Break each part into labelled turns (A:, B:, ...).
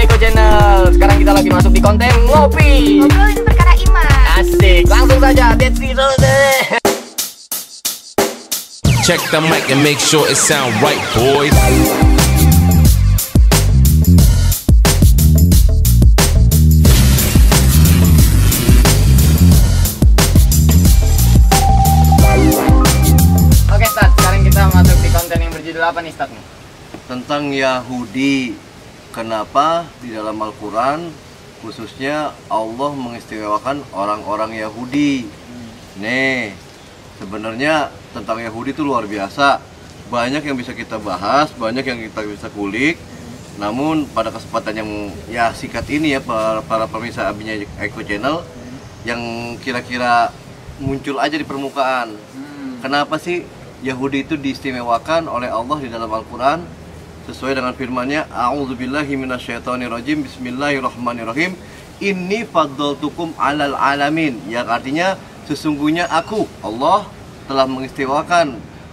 A: Eko Channel. Sekarang kita lagi masuk di konten ngopi.
B: Ngobrolin perkara iman.
A: Asik, langsung saja. Let's go.
C: Check the mic and make sure it sound right, boys.
A: Oke, Stat. Sekarang kita masuk di konten yang berjudul apa nih, Stat?
D: Tentang Yahudi. Kenapa di dalam Al-Quran khususnya Allah mengistimewakan orang-orang Yahudi? Nih, sebenarnya tentang Yahudi itu luar biasa. Banyak yang bisa kita bahas, banyak yang kita bisa kulik. Namun pada kesempatan yang ya singkat ini ya para pemirsa abinya Eko Channel, yang kira-kira muncul aja di permukaan. Kenapa sih Yahudi itu diistimewakan oleh Allah di dalam Al-Quran? Sesuai dengan firman-Nya, A'udzubillahi minasyaitonirrajim, Bismillahirrahmanirrahim. Inni faddaltukum 'alal alamin. Yang artinya sesungguhnya aku, Allah, telah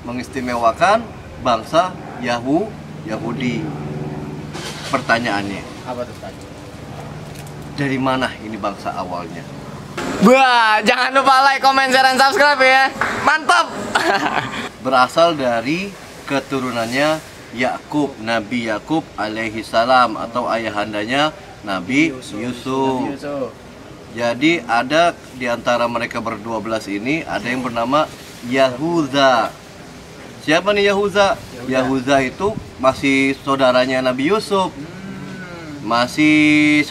D: mengistimewakan bangsa Yahudi. Pertanyaannya,
A: Apa tuh, Stat?
D: dari mana ini bangsa awalnya?
A: Wah, jangan lupa like, comment, share, dan subscribe ya. Mantap.
D: Berasal dari keturunannya Yakub, Nabi Yakub alaihi salam, atau ayahandanya Nabi Yusuf. Jadi ada di antara mereka berdua-belas ini ada yang bernama Yahuza. Siapa nih Yahuza? Yahuza itu masih saudaranya Nabi Yusuf. Masih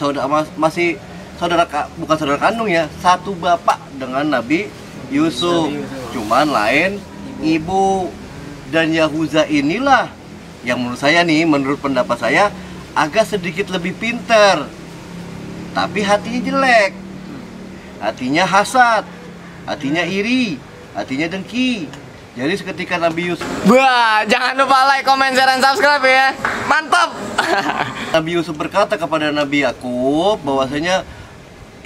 D: bukan saudara kandung ya, satu bapak dengan Nabi Yusuf. Cuman lain ibu. Dan Yahuza inilah yang menurut pendapat saya agak sedikit lebih pintar, tapi hatinya jelek, hatinya hasad, hatinya iri, hatinya dengki. Jadi seketika Nabi Yusuf,
A: Wah, jangan lupa like, comment, share, dan subscribe ya. Mantap.
D: Nabi Yusuf berkata kepada Nabi Yakub bahwasanya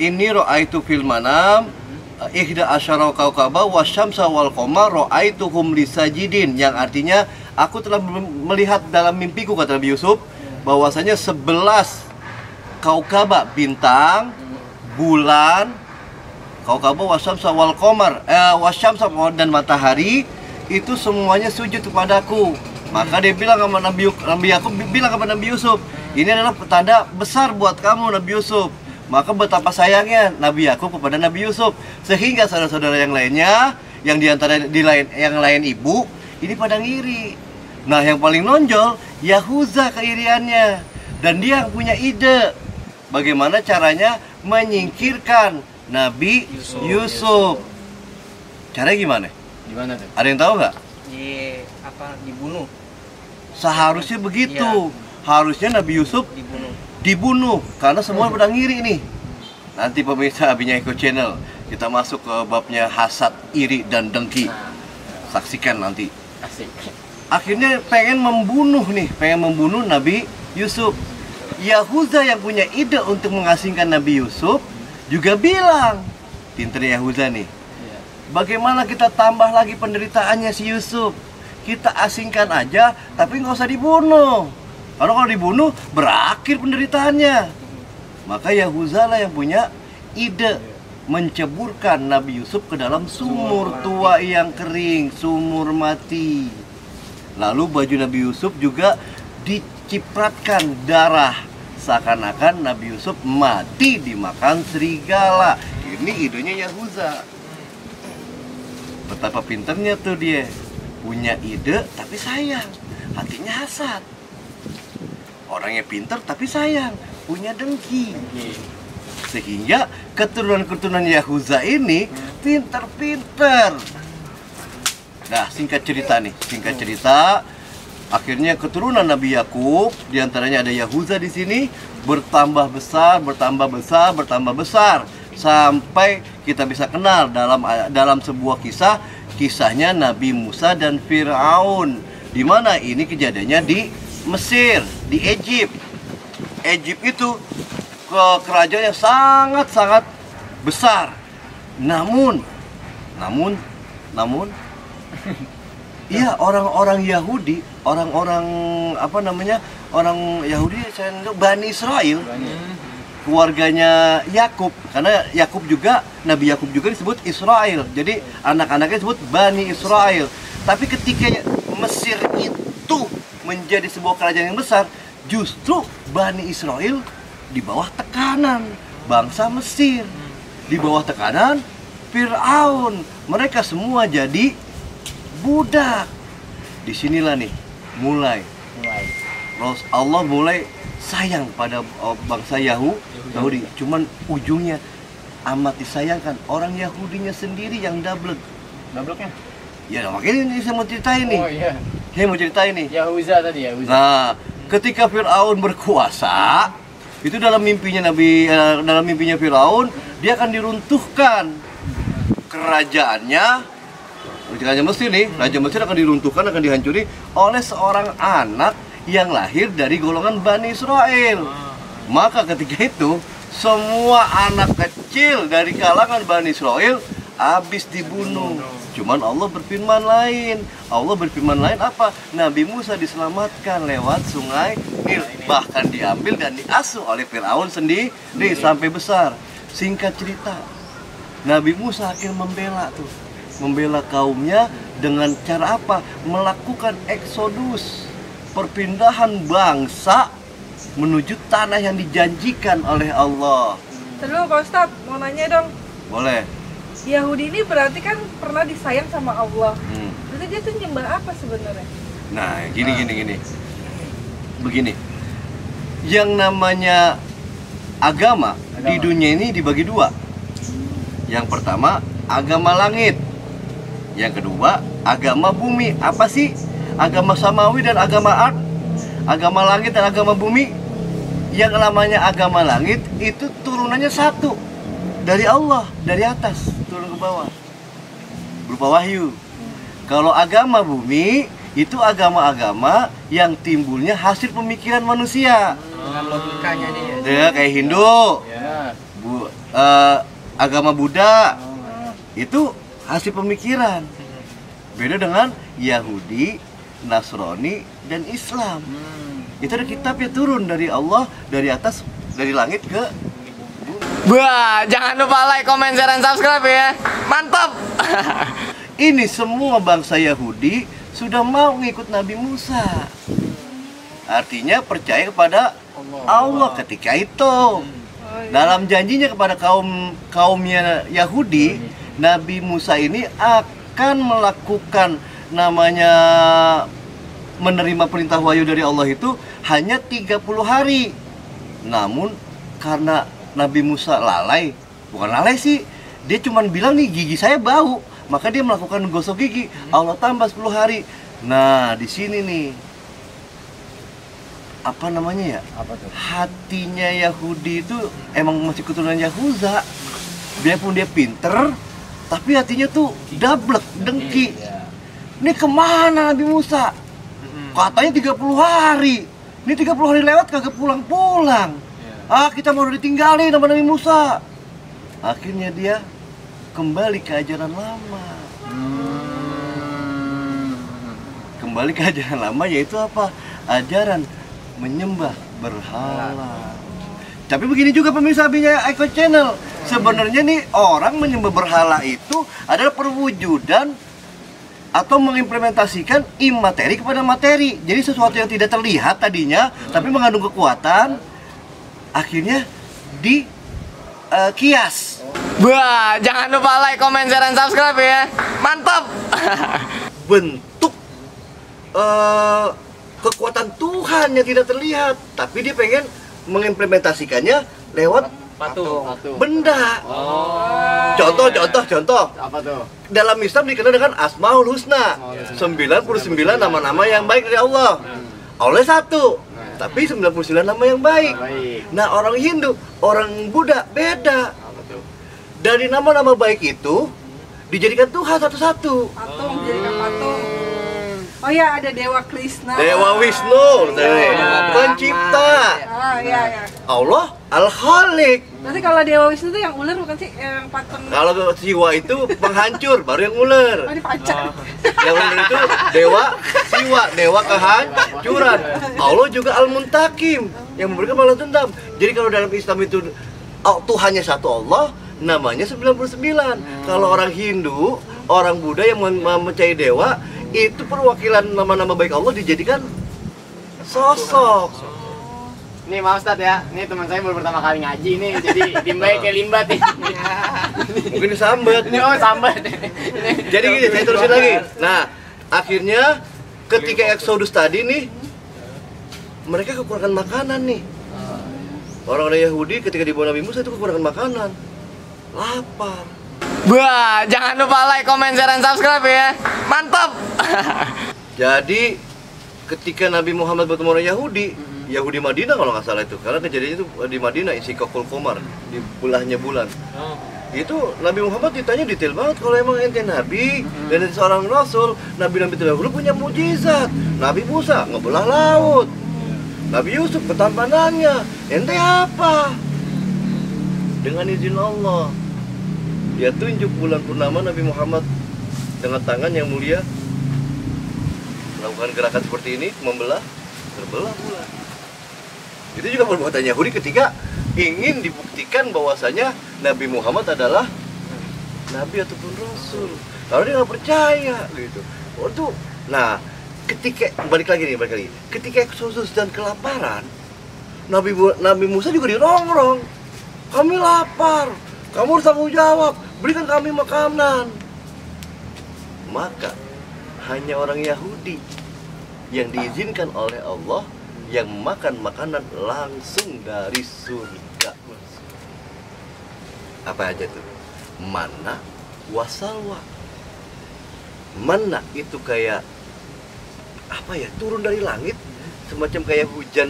D: ini ra'aitu fil manam ihda asyara kaukaba wasyamsa wal qamar ra'aituhum lisajidin, yang artinya aku telah melihat dalam mimpiku, kata Nabi Yusuf, bahwasanya 11 kaukaba, bintang, bulan, kaukaba wasyamsa wal qamar, wasyamsa dan matahari itu semuanya sujud kepadaku. Maka dia bilang sama Nabi Yakub bilang kepada Nabi Yusuf, ini adalah petanda besar buat kamu Nabi Yusuf. Maka betapa sayangnya Nabi Yakub kepada Nabi Yusuf, sehingga saudara-saudara yang lainnya, yang diantara yang lain ibu, ini pada ngiri. Nah, yang paling nonjol Yahuza keiriannya, dan dia punya ide bagaimana caranya menyingkirkan Nabi Yusuf. Caranya gimana?
A: Gimana tuh?
D: Ada yang tahu nggak?
B: Dibunuh.
D: Seharusnya begitu. Harusnya Nabi Yusuf dibunuh karena semua pada ngiri nih. Nanti pemirsa abinya Eko Channel, kita masuk ke babnya hasad, iri, dan dengki. Saksikan nanti.
A: Asik.
D: Akhirnya pengen membunuh Nabi Yusuf. Yahuza yang punya ide untuk mengasingkan Nabi Yusuf juga bilang, pinter Yahuza nih, bagaimana kita tambah lagi penderitaannya si Yusuf? Kita asingkan aja, tapi nggak usah dibunuh. Karena kalau dibunuh, berakhir penderitaannya. Maka Yahuza lah yang punya ide menceburkan Nabi Yusuf ke dalam sumur tua yang kering, sumur mati. Lalu baju Nabi Yusuf juga dicipratkan darah, seakan-akan Nabi Yusuf mati dimakan serigala. Ini idenya Yahuza. Betapa pinternya tuh dia, punya ide tapi sayang, hatinya hasad. Orangnya pinter tapi sayang, punya dengki. Sehingga keturunan-keturunan Yahuza ini pinter-pinter. Nah, singkat cerita, akhirnya keturunan Nabi Yakub, diantaranya ada Yahuza di sini, bertambah besar, sampai kita bisa kenal dalam sebuah kisahnya Nabi Musa dan Fir'aun, di mana ini kejadiannya di Mesir, di Egypt. Egypt itu kerajaan yang sangat besar. Namun Iya, orang-orang Yahudi, orang-orang apa namanya? Orang Yahudi saya anggap Bani Israel. Keluarganya Yakub, karena Yakub juga, Nabi Yakub juga disebut Israel. Jadi anak-anaknya disebut Bani Israel. Tapi ketika Mesir itu menjadi sebuah kerajaan yang besar, justru Bani Israel di bawah tekanan bangsa Mesir, di bawah tekanan Fir'aun. Mereka semua jadi budak. Disinilah nih mulai Allah mulai sayang pada bangsa Yahudi. Cuman ujungnya amat disayangkan orang Yahudinya sendiri yang dablek.
A: Dableknya?
D: Ya makanya ini saya mau ceritain nih.
A: Oh iya.
D: Saya mau ceritain nih.
A: Yahuza tadi, Yahuza.
D: Nah, ketika Fir'aun berkuasa, itu dalam mimpinya Fir'aun, dia akan diruntuhkan kerajaannya. Kerajaan Mesir nih, Raja Mesir akan diruntuhkan, akan dihancuri oleh seorang anak yang lahir dari golongan Bani Israel. Maka ketika itu, semua anak kecil dari kalangan Bani Israel habis dibunuh. Cuman Allah berfirman lain. Allah berfirman lain apa? Nabi Musa diselamatkan lewat sungai Nil. Bahkan diambil dan diasuh oleh Fir'aun sendiri sampai besar. Singkat cerita, Nabi Musa akhirnya membela kaumnya dengan cara apa? Melakukan eksodus, perpindahan bangsa menuju tanah yang dijanjikan oleh Allah.
E: Terus Pak Ustadz, mau nanya dong.
D: Boleh.
E: Yahudi ini berarti kan pernah disayang sama Allah. Berarti dia tuh nyembah apa sebenarnya?
D: Nah, gini. Begini. Yang namanya agama di dunia ini dibagi dua. Yang pertama, agama langit. Yang kedua, agama bumi. Apa sih? Agama samawi dan agama ard. Agama langit dan agama bumi. Yang namanya agama langit itu turunannya satu. Dari Allah, dari atas turun ke bawah berupa wahyu. Kalau agama bumi itu agama-agama yang timbulnya hasil pemikiran manusia.
B: Dengan logikanya nih ya.
D: Ya, kayak Hindu,
A: Ya.
D: agama Buddha itu hasil pemikiran. Beda dengan Yahudi, Nasrani, dan Islam. Itu ada kitabnya turun dari Allah, dari atas, dari langit ke
A: Wah, jangan lupa like, comment, share, dan subscribe ya. Mantap.
D: ini semua bangsa Yahudi sudah mau ngikut Nabi Musa. Artinya percaya kepada Allah ketika itu. Dalam janjinya kepada kaumnya Yahudi, Nabi Musa ini akan melakukan namanya menerima perintah wahyu dari Allah itu hanya 30 hari. Namun karena Nabi Musa bukan lalai sih, dia cuma bilang nih gigi saya bau, maka dia melakukan gosok gigi. Allah tambah 10 hari. Nah, di sini nih apa namanya ya?
A: Apa tuh?
D: Hatinya Yahudi itu emang masih keturunan Yahuza. Biarpun dia pinter, tapi hatinya tuh dablek, dengki. Ini kemana Nabi Musa? Katanya 30 hari. Ini 30 hari lewat kagak pulang-pulang. Kita mau ditinggalin sama Nabi Musa. Akhirnya dia kembali ke ajaran lama. Kembali ke ajaran lama yaitu apa? Ajaran menyembah berhala. Tapi begini juga pemirsa Eko Channel. Sebenarnya nih orang menyembah berhala itu adalah perwujudan atau mengimplementasikan imateri kepada materi. Jadi sesuatu yang tidak terlihat tadinya tapi mengandung kekuatan akhirnya di kias.
A: Wah, jangan lupa like, comment, share, dan subscribe ya. Mantap.
D: Bentuk kekuatan Tuhan yang tidak terlihat, tapi dia pengen mengimplementasikannya lewat
B: Patung.
D: benda. Contoh.
A: Apa tuh?
D: Dalam Islam dikenal dengan Asmaul Husna. 99 nama-nama yang baik dari Allah. Allah satu, tapi 99 nama yang baik. Nah, orang Hindu, orang Buddha beda. Dari nama-nama baik itu dijadikan Tuhan satu-satu.
E: Patung, jadikan patung. Oh ya, ada Dewa Krishna.
D: Dewa Wisnu, pencipta.
E: Iya.
D: Allah Al-Khaliq.
E: Berarti kalau Dewa Wisnu itu yang ular bukan sih? Yang patung.
D: Kalau Siwa itu penghancur, baru yang ular.
E: Oh, ini pacar.
D: Yang ular itu dewa Siwa, dewa kehancuran. Allah juga Al-Muntakim, yang memberikan balas dendam. Jadi kalau dalam Islam itu Tuhannya satu Allah, namanya 99. Kalau orang Hindu, orang Buddha yang mempercayai dewa, itu perwakilan nama-nama baik Allah dijadikan sosok.
A: Nih Pak Ustadz ya, nih teman saya baru pertama kali ngaji nih, jadi limbahnya kayak limbat nih.
D: Mungkin disambat.
A: Ini sambat.
D: Jadi gini, saya terusin lagi. Nah, akhirnya ketika Exodus tadi nih, mereka kekurangan makanan nih. Orang-orang Yahudi ketika dibawa Nabi Musa itu kekurangan makanan, lapar.
A: Wah, jangan lupa like, comment, share, dan subscribe ya. Mantap.
D: Jadi ketika Nabi Muhammad bertemu orang Yahudi Madinah kalau nggak salah itu, karena kejadiannya itu di Madinah, Insyikakul Qamar, di bulahnya bulan. Itu Nabi Muhammad ditanya detail banget, kalau emang ente Nabi dan ente seorang Rasul, Nabi-Nabi terdahulu punya mujizat. Nabi Musa ngebelah laut, Nabi Yusuf ketampanannya, ente apa? Dengan izin Allah, dia tunjuk bulan purnama Nabi Muhammad dengan tangan yang mulia melakukan gerakan seperti ini, terbelah bulan. Itu juga perbuatan Yahudi ketika ingin dibuktikan bahwasanya Nabi Muhammad adalah Nabi ataupun Rasul. Kalau dia nggak percaya gitu. Waktu, nah ketika balik lagi, ketika Exodus dan kelaparan, Nabi Musa juga dirongrong. Kami lapar, kamu harus tanggung jawab, berikan kami makanan. Maka hanya orang Yahudi yang diizinkan oleh Allah yang makan makanan langsung dari surga. Apa aja tuh? Manna wasalwa. Manna itu kayak apa ya? Turun dari langit, semacam kayak hujan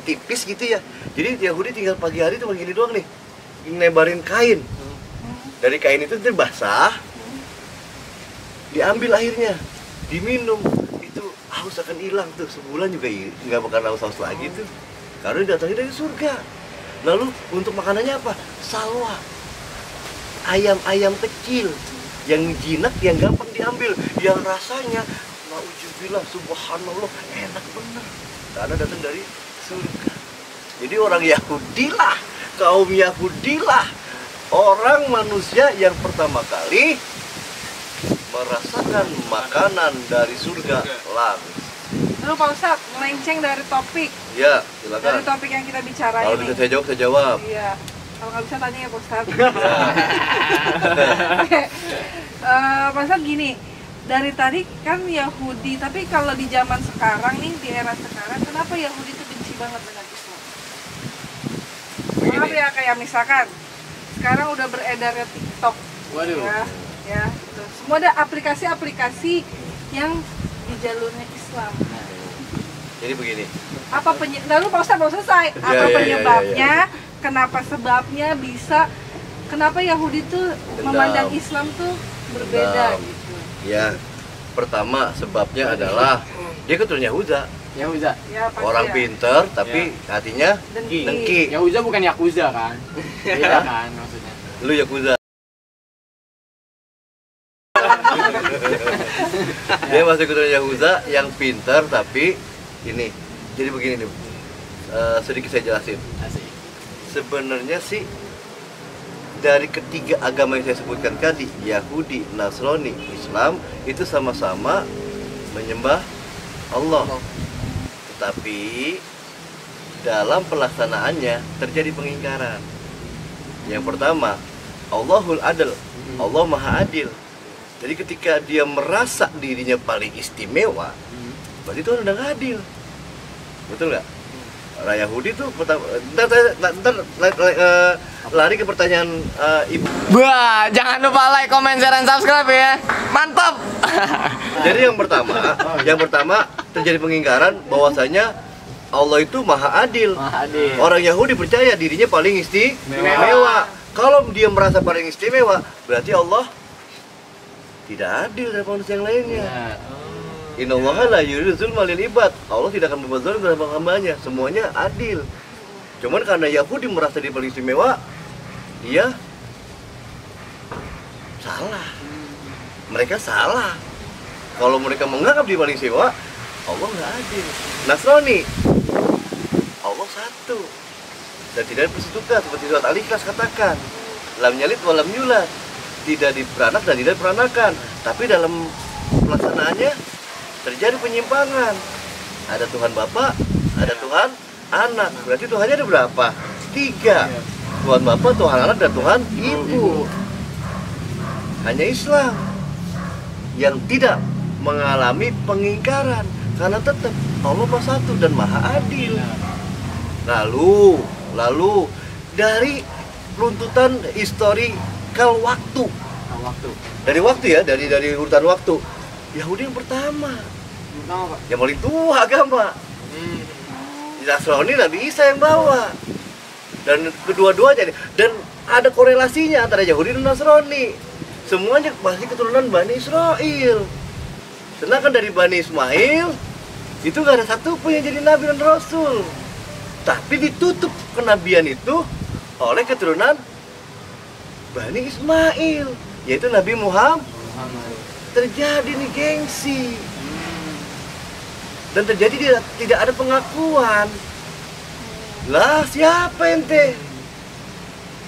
D: tipis gitu ya. Jadi Yahudi tinggal pagi hari tuh begini doang nih, nebarin kain. Dari kain itu nanti basah, diambil airnya, diminum. Haus akan hilang tuh, sebulan juga nggak bakal haus lagi tuh, karena datangnya dari surga. Lalu untuk makanannya apa? Salwa, ayam-ayam kecil yang jinak, yang gampang diambil, yang rasanya nauzubillah, subhanallah, enak bener karena datang dari surga. Jadi orang Yahudilah, kaum Yahudilah, orang manusia yang pertama kali merasakan makanan dari surga langsung.
E: Lalu Pak Ustadz, melenceng dari topik.
D: Ya, silakan.
E: Dari topik yang kita bicarain.
D: Kalau bisa saya jawab, saya jawab.
E: Iya. Kalau nggak bisa tanya ya Pak Ustadz. Pak Ustadz gini, dari tadi kan Yahudi, tapi kalau di zaman sekarang nih, di era sekarang, kenapa Yahudi itu benci banget dengan Islam? Maaf ya, kayak misalkan sekarang udah beredarnya TikTok.
A: Waduh.
E: Ya, gitu. Semua ada aplikasi-aplikasi yang di jalurnya Islam.
D: Jadi begini.
E: Apa lalu Pak Ustadz belum selesai. Apa penyebabnya? Kenapa sebabnya bisa? Kenapa Yahudi tuh memandang Islam tuh berbeda gitu?
D: Ya, pertama sebabnya adalah dia keturunan Yahuda.
A: Yahuda.
E: Ya, pasti
D: Orang
E: ya.
D: pinter tapi hatinya
E: Dengki.
D: dengki.
A: Yahuda bukan Yakuza kan? Iya kan maksudnya.
D: Lu Yakuza. Dia masih keturunan Yahuda yang pinter tapi ini. Jadi begini nih. Sedikit saya jelasin.
A: Asik.
D: Sebenarnya sih dari ketiga agama yang saya sebutkan tadi, Yahudi, Nasrani, Islam, itu sama-sama menyembah Allah. Tetapi dalam pelaksanaannya terjadi pengingkaran. Yang pertama, Allahul Adl, Allah Maha Adil. Jadi ketika dia merasa dirinya paling istimewa, berarti itu udah nggak adil. Betul nggak? Orang Yahudi tuh lari ke pertanyaan ibu.
A: Wah, jangan lupa like, comment, share, dan subscribe ya. Mantap.
D: Jadi yang pertama terjadi pengingkaran bahwasanya Allah itu Maha Adil.
A: Maha Adil.
D: Orang Yahudi percaya dirinya paling istimewa. Kalau dia merasa paling istimewa, berarti Allah tidak adil dari manusia yang lainnya. Innallaha la yuridu dzulma lil ibad. Allah tidak akan berbuat zalim kepada hamba-hambanya. Semuanya adil. Cuman karena Yahudi merasa dia paling istimewa, dia salah. Mereka salah. Kalau mereka menganggap dia paling istimewa, Allah nggak adil. Nasrani, Allah satu dan tidak dipersatukan seperti surat Al-Ikhlas katakan. Lam yalid wa lam yulad, tidak diperanak dan tidak diperanakan. Tapi dalam pelaksanaannya terjadi penyimpangan. Ada Tuhan Bapa, ada Tuhan Anak. Berarti Tuhannya ada berapa? 3. Tuhan Bapa, Tuhan Anak, dan Tuhan Ibu. Hanya Islam yang tidak mengalami pengingkaran karena tetap Allah Maha Satu dan Maha Adil. Lalu dari runtutan historikal waktu. Dari waktu ya, dari urutan waktu. Yahudi yang pertama. Yang paling tua agama. Nasrani Nabi Isa yang bawa. Dan kedua-duanya, dan ada korelasinya antara Yahudi dan Nasrani. Semuanya pasti keturunan Bani Israel. Sedangkan dari Bani Ismail itu gak ada satu pun yang jadi Nabi dan Rasul. Tapi ditutup kenabian itu oleh keturunan Bani Ismail, yaitu Nabi Muhammad. Terjadi nih gengsi. Dan terjadi tidak ada pengakuan. Lah siapa ente?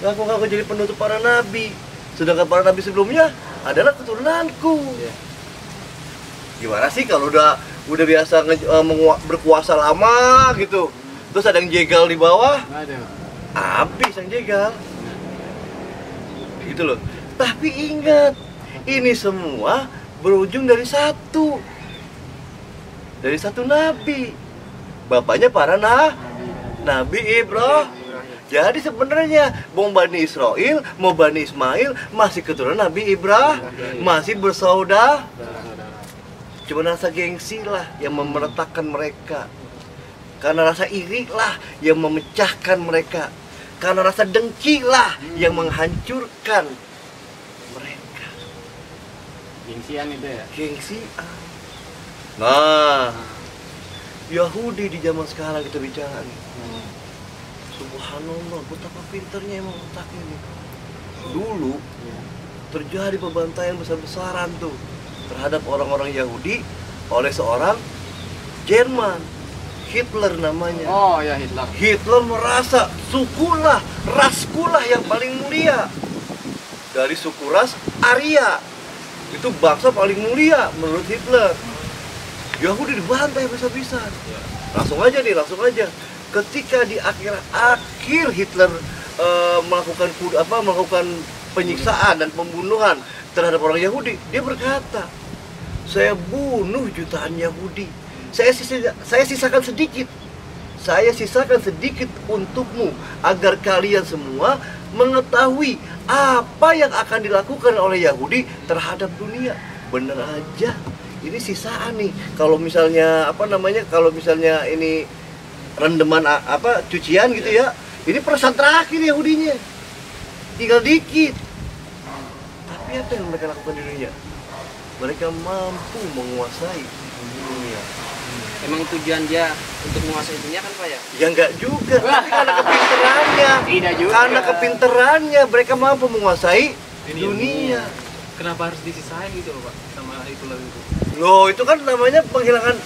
D: Ngaku-ngaku jadi penutup para nabi. Sedangkan para nabi sebelumnya adalah keturunanku. Gimana sih kalau udah biasa berkuasa lama gitu, terus ada yang jegal di bawah, habis yang jegal. Gitu loh. Tapi ingat, ini semua berujung dari satu nabi. Bapaknya para Nabi Ibrahim. Jadi sebenarnya mau Bani Israel, mau Bani Ismail masih keturunan Nabi Ibrahim, masih bersaudara. Cuma rasa gengsi lah yang memeratakan mereka. Karena rasa iri lah yang memecahkan mereka. Karena rasa dengki lah yang menghancurkan mereka.
A: Gengsian itu ya?
D: Gengsian. Nah, Yahudi di zaman sekarang kita bicara nih. Subhanallah, betapa pinternya emang otak ini. Dulu terjadi pembantaian besar-besaran tuh terhadap orang-orang Yahudi oleh seorang Jerman, Hitler namanya.
A: Oh ya, Hitler.
D: Hitler merasa sukulah, raskulah yang paling mulia. Dari suku ras Arya, itu bangsa paling mulia menurut Hitler. Yahudi dibantai habis-habisan. Langsung aja. Ketika di akhir Hitler melakukan penyiksaan dan pembunuhan terhadap orang Yahudi, dia berkata, saya bunuh jutaan Yahudi. Saya sisakan sedikit untukmu agar kalian semua mengetahui apa yang akan dilakukan oleh Yahudi terhadap dunia. Bener aja. Ini sisaan nih. Kalau misalnya ini rendeman cucian gitu ya. Ini perasaan terakhir Yahudinya. Tinggal dikit. Tapi apa yang mereka lakukan di dunia? Mereka mampu menguasai dunia.
B: Emang tujuan dia untuk menguasai dunia kan Pak ya?
D: Ya enggak juga, tapi karena kepinterannya.
A: Tidak juga.
D: Karena kepinterannya mereka mampu menguasai dunia.
F: Kenapa harus disisain gitu loh Pak sama Hitler itu?
D: Loh, itu kan namanya penghilangan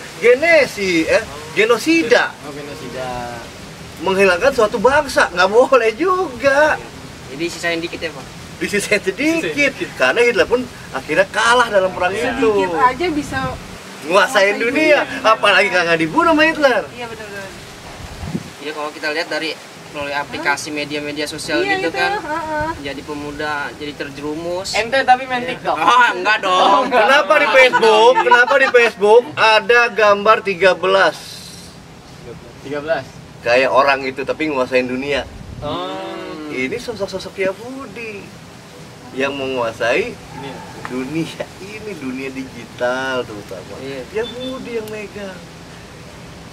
D: genosida.
A: Oh, genosida.
D: Menghilangkan suatu bangsa, nggak boleh juga.
B: Jadi sisain dikit ya Pak?
D: Disisain sedikit. Karena Hitler pun akhirnya kalah dalam perang itu.
E: Sedikit aja bisa
D: Nguasain dunia, apalagi kagak dibunuh sama Hitler.
E: Iya benar-benar.
B: Iya kalau kita lihat dari melalui aplikasi media-media sosial
E: Iya
B: gitu
E: itu,
B: kan,
E: heeh.
B: jadi pemuda jadi terjerumus.
A: Ente tapi main TikTok.
B: Oh enggak dong.
D: Kenapa di Facebook ada gambar 13 kayak orang itu tapi nguasain dunia? Ini sosok-sosok Yahudi yang menguasai dunia ini, dunia digital terutama.
B: Iya.
D: Yahudi yang megang.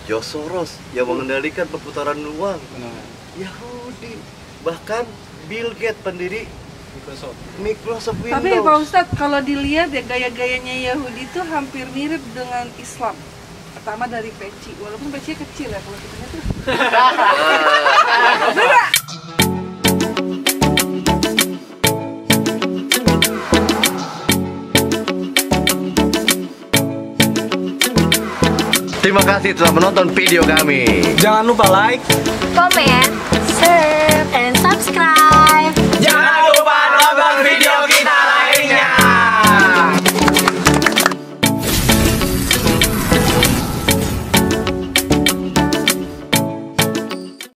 D: George Soros yang mengendalikan perputaran uang. Yahudi. Bahkan Bill Gates pendiri Microsoft Windows.
E: Tapi Pak Ustadz, kalau dilihat ya gaya-gayanya Yahudi itu hampir mirip dengan Islam. Pertama dari peci, walaupun pecinya kecil ya kalau kita tuh.
D: Terima kasih telah menonton video kami.
G: Jangan lupa like,
H: komen, share,